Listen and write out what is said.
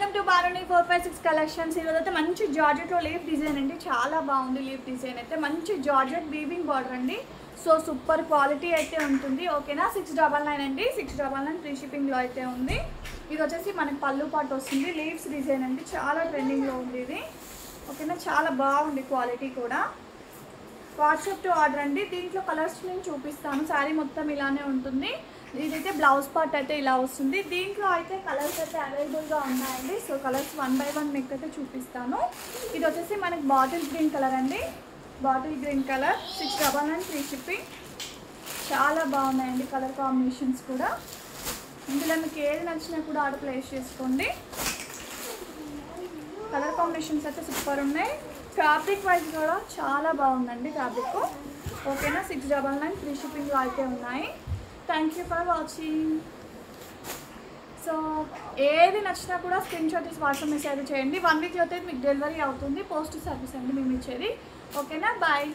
Welcome to బారుని 456 collections. ఈరోజు అయితే మంచి జార్జెట్లో లీఫ్ డిజైన్ అండి, చాలా బాగుంది. లీఫ్ డిజైన్ అయితే మంచి జార్జెట్ వీవింగ్ బార్డర్ అండి. సో సూపర్ క్వాలిటీ అయితే ఉంటుంది. ఓకేనా, 699 అండి. 699 ఫ్రీ షిప్పింగ్లో అయితే ఉంది. ఇది వచ్చేసి మనకి పళ్ళు పాటు వస్తుంది. లీవ్స్ డిజైన్ అండి, చాలా ట్రెండింగ్లో ఉంది ఇది. ఓకేనా, చాలా బాగుంది క్వాలిటీ కూడా. వాట్సాప్ టు ఆర్డర్ అండి. దీంట్లో కలర్స్ నేను చూపిస్తాను. శారీ మొత్తం ఇలానే ఉంటుంది. ఇదైతే బ్లౌజ్ పార్ట్ అయితే ఇలా వస్తుంది. దీంట్లో అయితే కలర్స్ అయితే అవైలబుల్గా ఉన్నాయండి. సో కలర్స్ 1 by 1 మీకు అయితే చూపిస్తాను. ఇది వచ్చేసి మనకి బాటిల్ గ్రీన్ కలర్ అండి. Bottle green colour 699 free shipping. చాలా బాగున్నాయండి కలర్ కాంబినేషన్స్ కూడా. ఇందులో మీకు ఏది నచ్చినా కూడా ఆర్డర్ ప్లేస్ చేసుకోండి. కలర్ కాంబినేషన్స్ అయితే సూపర్ ఉన్నాయి. ఫ్యాబ్రిక్ వైజ్ కూడా చాలా బాగుందండి ఫ్యాబ్రిక్. ఓకేనా, 699 ఫ్రీ షిప్పింగ్లో అయితే ఉన్నాయి. Thank you for watching. So ఏది నచ్చినా కూడా స్క్రీన్ షాట్ తీసి వాట్సాప్ మెసేజ్ చేయండి. 1 వీక్ అయితే మీకు డెలివరీ అవుతుంది. పోస్ట్ సర్వీస్ అండి మేము ఇచ్చేది. ఓకేనా, బాయ్.